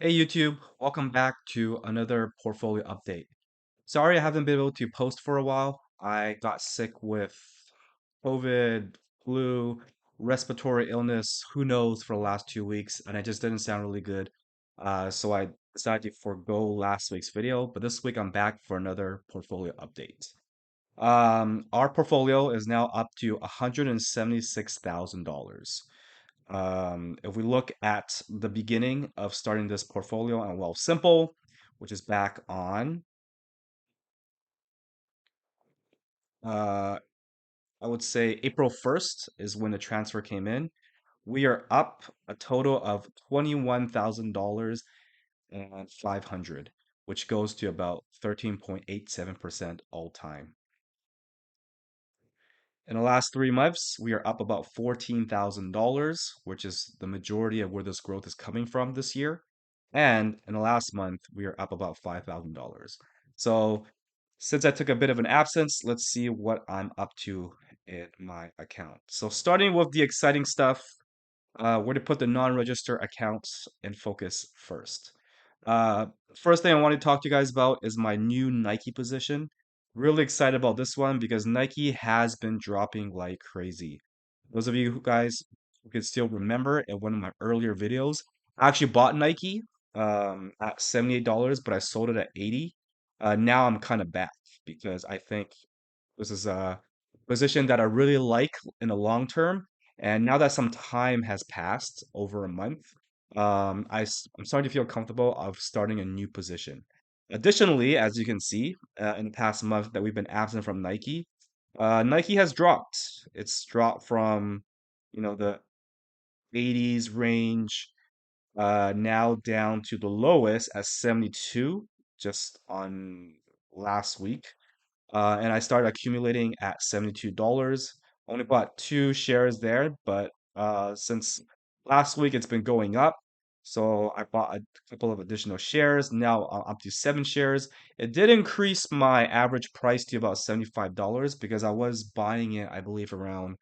Hey YouTube, welcome back to another portfolio update. Sorry I haven't been able to post for a while. I got sick with COVID, flu, respiratory illness, who knows, for the last 2 weeks, and I just didn't sound really good. So I decided to forego last week's video, but this week I'm back for another portfolio update. Our portfolio is now up to $176,000. If we look at the beginning of starting this portfolio on Wealthsimple, which is back on, uh, I would say April 1st is when the transfer came in. We are up a total of $21,000 and 500, which goes to about 13.87% all time. In the last 3 months, we are up about $14,000, which is the majority of where this growth is coming from this year. And in the last month, we are up about $5,000. So since I took a bit of an absence, let's see what I'm up to in my account. So starting with the exciting stuff, we're to put the non-register accounts in focus first. Uh, First thing I want to talk to you guys about is my new Nike position. Really excited about this one because Nike has been dropping like crazy. Those of you who guys who can still remember in one of my earlier videos, I actually bought Nike at $78, but I sold it at 80. Now I'm kind of back because I think this is a position that I really like in the long term. And now that some time has passed, over a month, I'm starting to feel comfortable of starting a new position. Additionally, as you can see, in the past month that we've been absent from Nike, Nike has dropped. It's dropped from, the 80s range, now down to the lowest at 72 just on last week. And I started accumulating at $72. Only bought two shares there, but since last week it's been going up. So I bought a couple of additional shares. Now I'm up to 7 shares. It did increase my average price to about $75 because I was buying it, I believe, around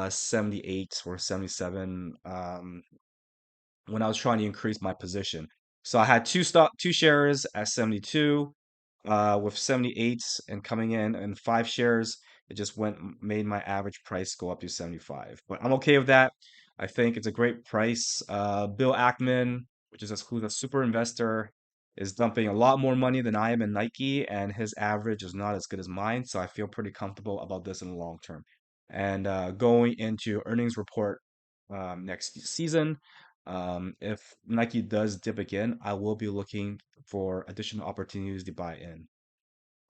78 or 77 when I was trying to increase my position. So I had two shares at 72, with 78 and coming in, and 5 shares. It just made my average price go up to 75. But I'm okay with that. I think it's a great price. Bill Ackman, who's a super investor, is dumping a lot more money than I am in Nike, and his average is not as good as mine. So I feel pretty comfortable about this in the long term. And going into earnings report next season. If Nike does dip again, I will be looking for additional opportunities to buy in.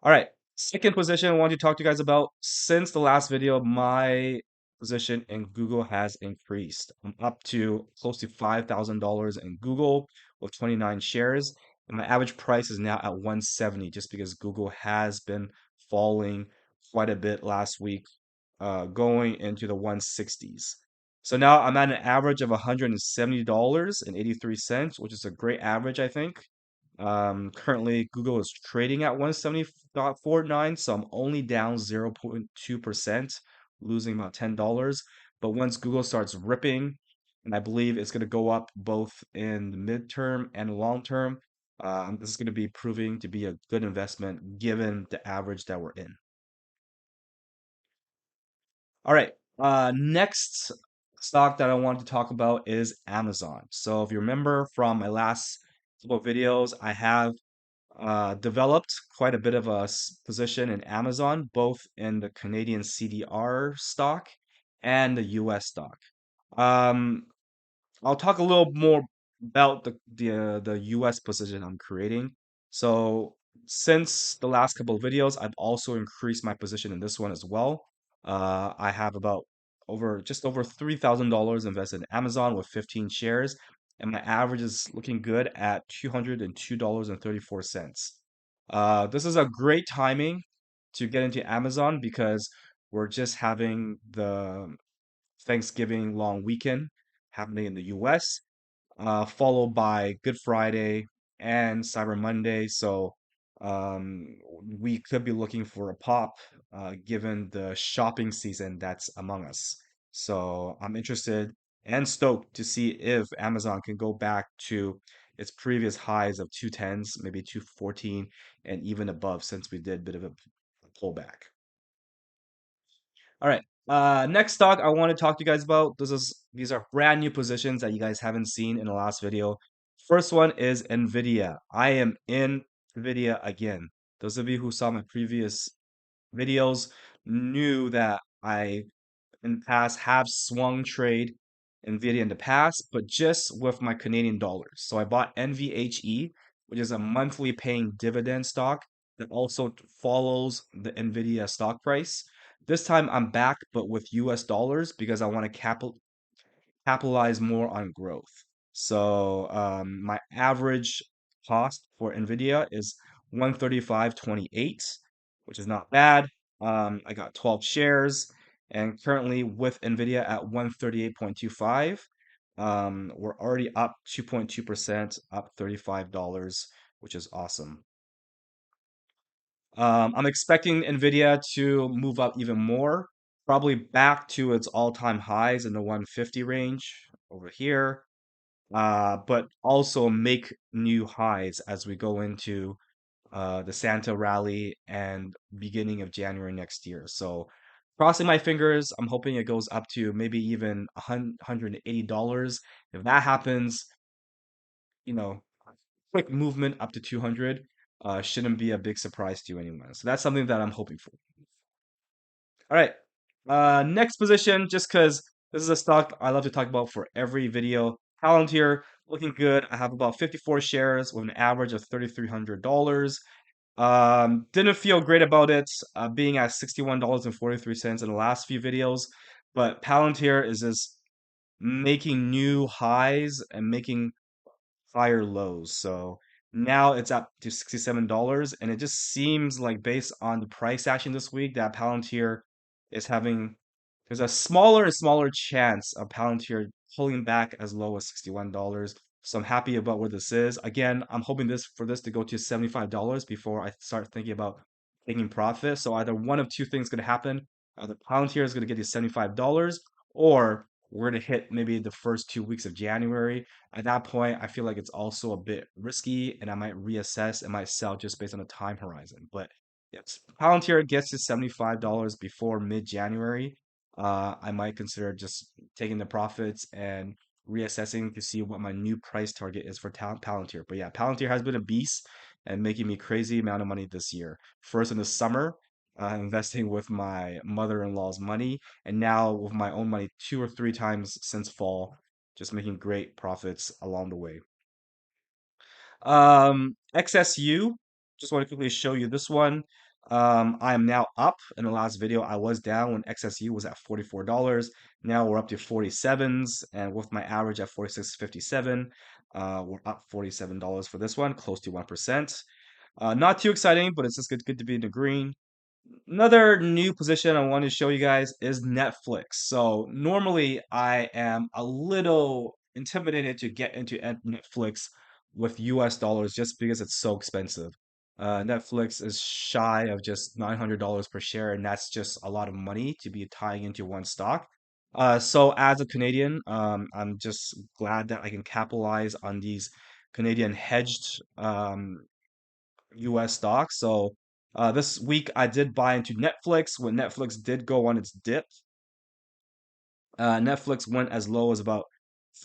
All right, second position I want to talk to you guys about. Since the last video, my position in Google has increased. I'm up to close to $5,000 in Google with 29 shares, and my average price is now at 170 just because Google has been falling quite a bit last week, going into the 160s. So now I'm at an average of $170.83, which is a great average, I think. Currently, Google is trading at 170.49, so I'm only down 0.2%, losing about $10. But once Google starts ripping, and I believe it's going to go up both in the midterm and long term, this is going to be proving to be a good investment given the average that we're in. All right. Next stock that I want to talk about is Amazon. So if you remember from my last couple of videos, I have developed quite a bit of a position in Amazon, both in the Canadian CDR stock and the US stock. Um, I'll talk a little more about the US position I'm creating. So since the last couple of videos, I've also increased my position in this one as well. I have about just over $3,000 invested in Amazon with 15 shares, and my average is looking good at $202.34. This is a great timing to get into Amazon because we're just having the Thanksgiving long weekend happening in the US, followed by Good Friday and Cyber Monday. So we could be looking for a pop, given the shopping season that's among us. So I'm interested. and stoked to see if Amazon can go back to its previous highs of 210s, maybe 214, and even above since we did a bit of a pullback. All right. Next stock I want to talk to you guys about. These are brand new positions that you guys haven't seen in the last video. First one is Nvidia. I am in Nvidia again. Those of you who saw my previous videos knew that I in the past have swung trade Nvidia in the past, but just with my Canadian dollars. So I bought NVHE, which is a monthly paying dividend stock that also follows the Nvidia stock price. This time I'm back, but with US dollars because I want to capitalize more on growth. So my average cost for NVIDIA is 135.28, which is not bad. I got 12 shares and currently with NVIDIA at 138.25. We're already up 2.2%, up $35, which is awesome. I'm expecting Nvidia to move up even more, probably back to its all-time highs in the 150 range over here, but also make new highs as we go into the Santa rally and beginning of January next year. So, crossing my fingers, I'm hoping it goes up to maybe even $180. If that happens, you know, quick movement up to 200 shouldn't be a big surprise to anyone. So that's something that I'm hoping for. All right. Next position, just because this is a stock I love to talk about for every video. Palantir looking good. I have about 54 shares with an average of $3,300. Didn't feel great about it being at $61.43 in the last few videos, but Palantir is just making new highs and making higher lows. So now it's up to $67, and it just seems like based on the price action this week that Palantir is having there's a smaller and smaller chance of Palantir pulling back as low as $61. So I'm happy about where this is. Again, I'm hoping this to go to $75 before I start thinking about taking profit. So either one of two things going to happen. Either Palantir is going to get you $75 or we're going to hit maybe the first 2 weeks of January. At that point, I feel like it's also a bit risky and I might reassess and might sell just based on the time horizon. But yes, Palantir gets to $75 before mid-January. I might consider just taking the profits and reassessing to see what my new price target is for Palantir. But yeah, Palantir has been a beast and making me crazy amount of money this year. First in the summer, investing with my mother-in-law's money, and now with my own money 2 or 3 times since fall, just making great profits along the way. XSU, just want to quickly show you this one. I am now up. In the last video, I was down when XSU was at $44. Now we're up to 47s, and with my average at 46.57, we're up $47 for this one, close to 1%. Not too exciting, but it's just good to be in the green. Another new position I want to show you guys is Netflix. So normally I am a little intimidated to get into Netflix with US dollars just because it's so expensive. Netflix is shy of just $900 per share, and that's just a lot of money to be tying into one stock. So as a Canadian, I'm just glad that I can capitalize on these Canadian hedged US stocks. So this week I did buy into Netflix when Netflix did go on its dip. Netflix went as low as about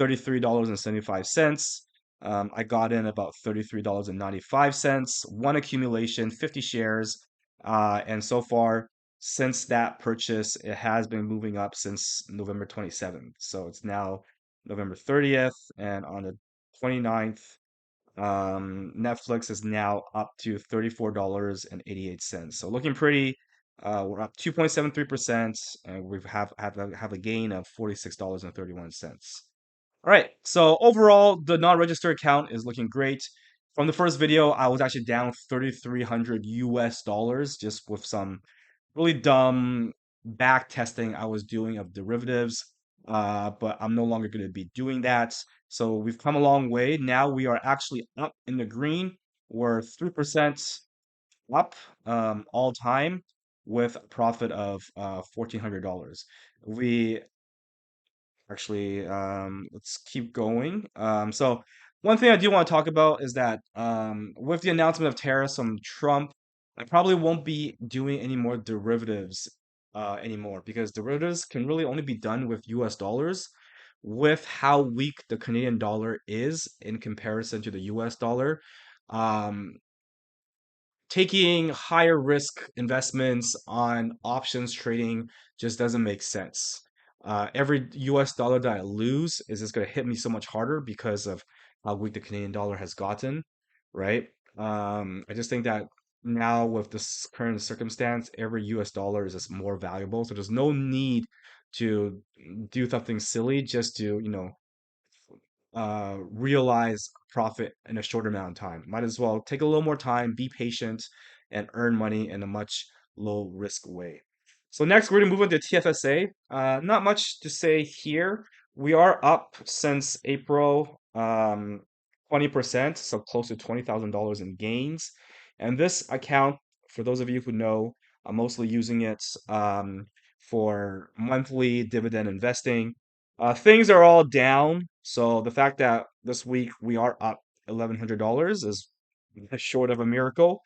$33.75. I got in about $33.95. One accumulation, 50 shares. And so far, since that purchase, it has been moving up since November 27th. So it's now November 30th. And on the 29th, Netflix is now up to $34.88. So looking pretty. We're up 2.73%, and have a gain of $46.31. All right. So overall, the non-registered account is looking great. From the first video, I was actually down 3,300 US dollars just with some really dumb back testing I was doing of derivatives. But I'm no longer going to be doing that. So we've come a long way. Now we are actually up in the green. We're 3% up all time with a profit of $1,400. We Actually, let's keep going. So one thing I do want to talk about is that with the announcement of tariffs from Trump, I probably won't be doing any more derivatives anymore because derivatives can really only be done with US dollars. With how weak the Canadian dollar is in comparison to the US dollar, um, taking higher risk investments on options trading just doesn't make sense. Every US dollar that I lose is just going to hit me so much harder because of how weak the Canadian dollar has gotten, right? I just think that now with this current circumstance, every US dollar is just more valuable. So there's no need to do something silly just to, realize profit in a short amount of time. Might as well take a little more time, be patient, and earn money in a much low risk way. So next, we're gonna move on to TFSA. Not much to say here. We are up since April, 20%, so close to $20,000 in gains. And this account, for those of you who know, I'm mostly using it for monthly dividend investing. Things are all down, so the fact that this week we are up $1,100 is short of a miracle.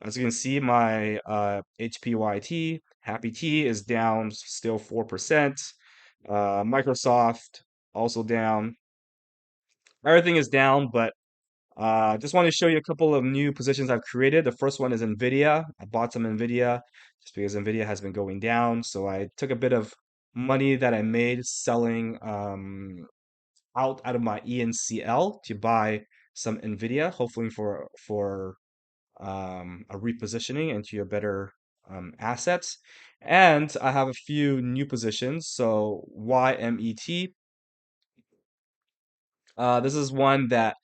As you can see, my HPYT, Happy T, is down still 4%. Microsoft also down. Everything is down, but just want to show you a couple of new positions I've created. The first one is NVIDIA. I bought some NVIDIA just because NVIDIA has been going down. So I took a bit of money that I made selling out of my ENCL to buy some NVIDIA, hopefully for a repositioning into a better assets. And I have a few new positions. So YMET, this is one that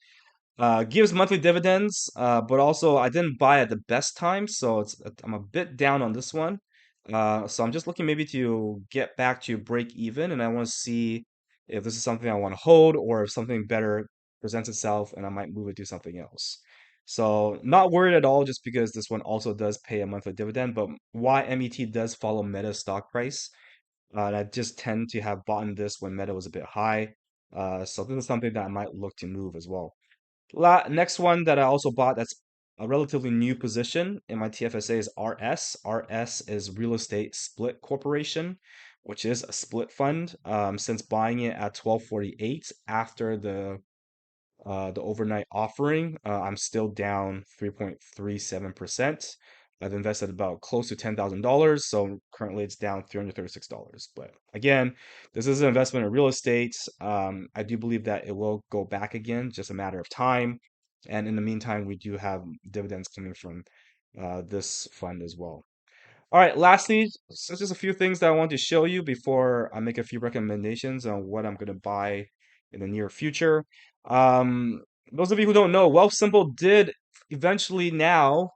gives monthly dividends, but also I didn't buy at the best time, so I'm a bit down on this one. So I'm just looking maybe to get back to break even, and I want to see if this is something I want to hold or if something better presents itself, and I might move it to something else. So not worried at all, just because this one also does pay a monthly dividend, but YMET does follow Meta stock price, and I just tend to have bought in this when Meta was a bit high. So this is something that I might look to move as well. Next one that I also bought that's a relatively new position in my TFSA is RS. RS is Real Estate Split Corporation, which is a split fund. Since buying it at 12.48 after the overnight offering, I'm still down 3.37%. I've invested about close to $10,000, so currently it's down $336. But again, this is an investment in real estate. I do believe that it will go back again, just a matter of time. And in the meantime, we do have dividends coming from this fund as well. All right, lastly, so just a few things that I want to show you before I make a few recommendations on what I'm going to buy in the near future. Um, those of you who don't know, Wealthsimple did eventually now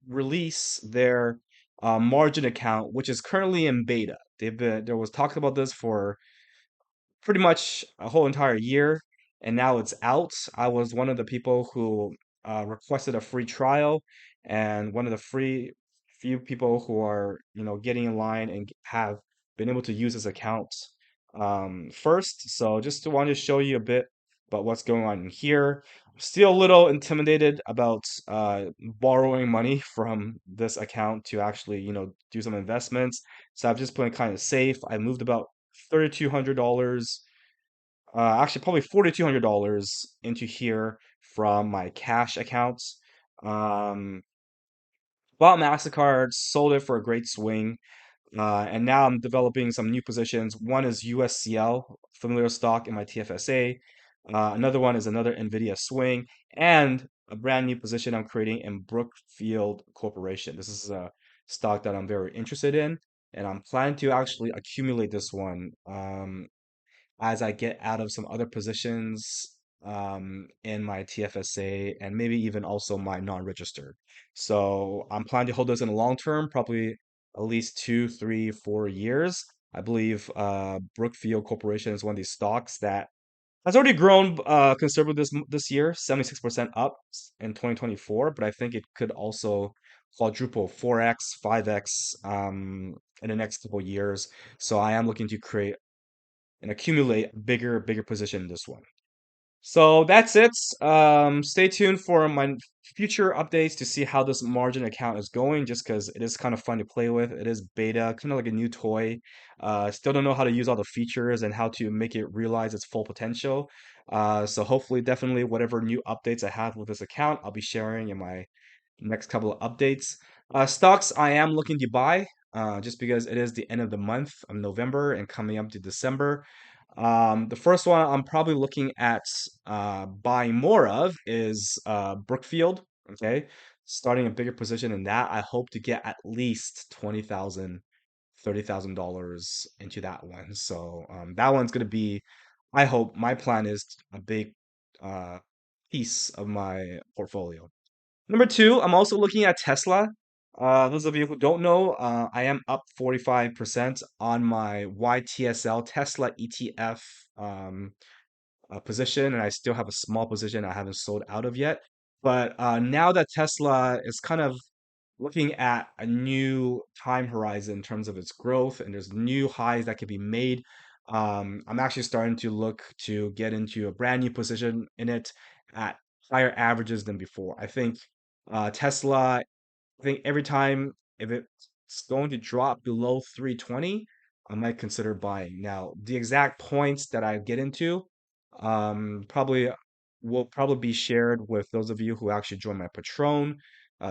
release their margin account, which is currently in beta. There was talk about this for pretty much a whole entire year, and now it's out. I was one of the people who requested a free trial, and one of the free few people who are, getting in line and have been able to use this account first. So just to want to show you a bit about what's going on in here. Still a little intimidated about borrowing money from this account to actually, do some investments. So I've just playing kind of safe. I moved about $3,200, actually probably $4,200 into here from my cash accounts. Um, Bought Mastercard, sold it for a great swing, and now I'm developing some new positions. One is USCL, familiar stock in my TFSA. Another one is another NVIDIA swing, and a brand new position I'm creating in Brookfield Corporation. This is a stock that I'm very interested in, and I'm planning to actually accumulate this one. As I get out of some other positions in my TFSA and maybe even also my non-registered. So I'm planning to hold this in the long term, probably at least 2, 3, 4 years. I believe Brookfield Corporation is one of these stocks that has already grown considerably this year, 76% up in 2024, but I think it could also quadruple 4x, 5x in the next couple years. So I am looking to create and accumulate a bigger position in this one. So that's it. Stay tuned for my future updates to see how this margin account is going, just because it is kind of fun to play with. It is beta, kind of like a new toy. Still don't know how to use all the features and how to make it realize its full potential. So hopefully, definitely, whatever new updates I have with this account, I'll be sharing in my next couple of updates. Stocks I am looking to buy, just because it is the end of the month of November and coming up to December. The first one I'm probably looking at buying more of is Brookfield. Okay, starting a bigger position in that. I hope to get at least 20,000, $30,000 into that one. So that one's gonna be, I hope, my plan is a big uh, piece of my portfolio. Number two, I'm also looking at Tesla. Those of you who don't know, I am up 45% on my YTSL Tesla ETF position, and I still have a small position I haven't sold out of yet. But now that Tesla is kind of looking at a new time horizon in terms of its growth, and there's new highs that could be made, I'm actually starting to look to get into a brand new position in it at higher averages than before. I think Tesla, I think every time if it's going to drop below 320, I might consider buying. Now, the exact points that I get into, probably will probably be shared with those of you who actually join my Patron,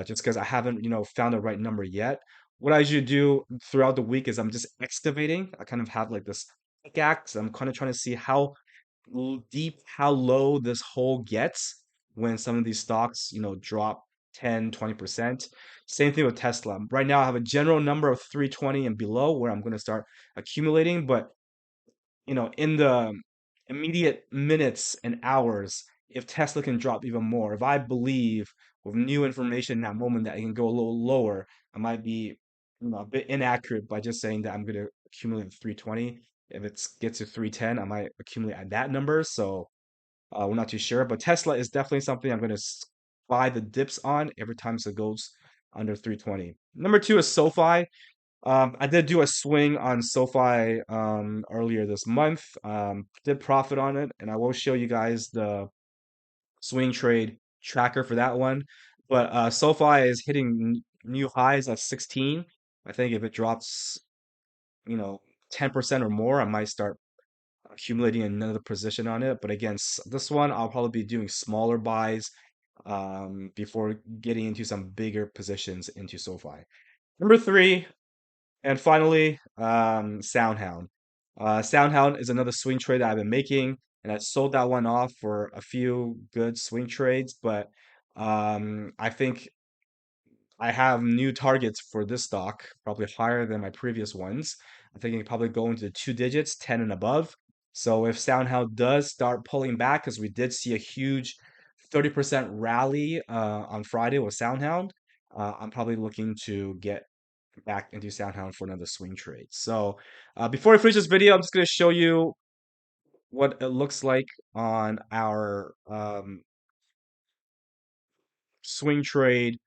just because I haven't, found the right number yet. What I usually do throughout the week is I'm just excavating. I kind of have like this pickaxe. I'm kind of trying to see how deep, how low this hole gets when some of these stocks, drop 10, 20%. Same thing with Tesla. Right now, I have a general number of 320 and below where I'm going to start accumulating, but in the immediate minutes and hours, if Tesla can drop even more, if I believe with new information in that moment that it can go a little lower, I might be, a bit inaccurate by just saying that I'm going to accumulate 320. If it gets to 310, I might accumulate at that number. So we're not too sure, but Tesla is definitely something I'm going to buy the dips on every time it goes under 320. Number two is SoFi. I did do a swing on SoFi earlier this month. Did profit on it, and I will show you guys the swing trade tracker for that one. But SoFi is hitting new highs at 16. I think if it drops, you know, 10% or more, I might start accumulating another position on it. But again, this one I'll probably be doing smaller buys before getting into some bigger positions into SoFi. Number three, and finally, SoundHound. SoundHound is another swing trade that I've been making, and I sold that one off for a few good swing trades. But I think I have new targets for this stock, probably higher than my previous ones. I think it can probably go into the two digits, 10 and above. So if SoundHound does start pulling back, because we did see a huge 30% rally on Friday with SoundHound, I'm probably looking to get back into SoundHound for another swing trade. So before I finish this video, I'm just going to show you what it looks like on our swing trade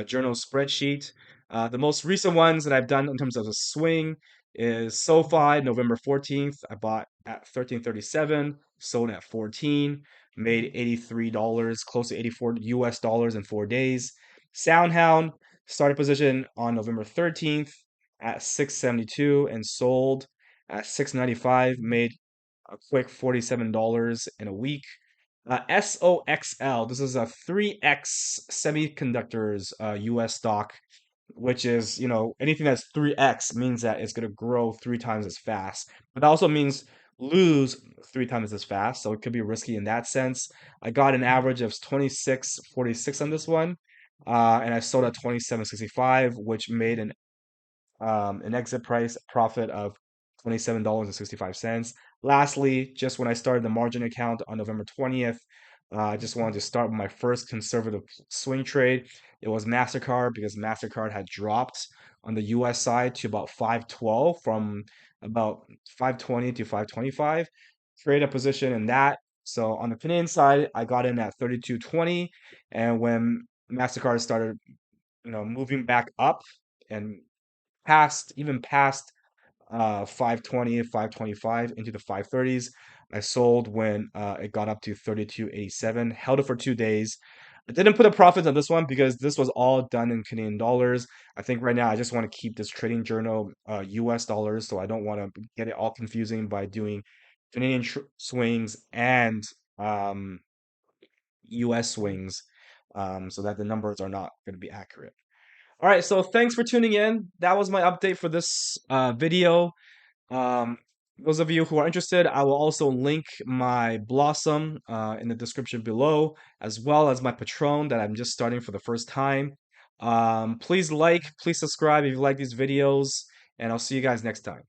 journal spreadsheet. The most recent ones that I've done in terms of a swing is SoFi, November 14th. I bought at 1337, sold at 14, made $83, close to 84 US dollars in 4 days. SoundHound started position on November 13th at 672 and sold at 695, made a quick $47 in a week. SOXL, this is a 3X Semiconductors US stock, which is, anything that's 3X means that it's going to grow three times as fast. But that also means lose three times as fast. So it could be risky in that sense. I got an average of 26.46 on this one. And I sold at 27.65, which made an exit price profit of $27.65. Lastly, just when I started the margin account on November 20th, I just wanted to start my first conservative swing trade. It was MasterCard because MasterCard had dropped on the US side to about 512 from about 520 to 525. Trade a position in that. So on the Canadian side, I got in at 32.20. And when MasterCard started, moving back up and even past 520, 525 into the 530s. I sold when it got up to 32.87, held it for 2 days. I didn't put a profit on this one because this was all done in Canadian dollars. I think right now I just want to keep this trading journal US dollars, so I don't want to get it all confusing by doing Canadian swings and um, US swings, so that the numbers are not going to be accurate. All right, so thanks for tuning in. That was my update for this video. Um, those of you who are interested, I will also link my Blossom in the description below, as well as my Patron that I'm just starting for the first time. Please like, please subscribe if you like these videos, and I'll see you guys next time.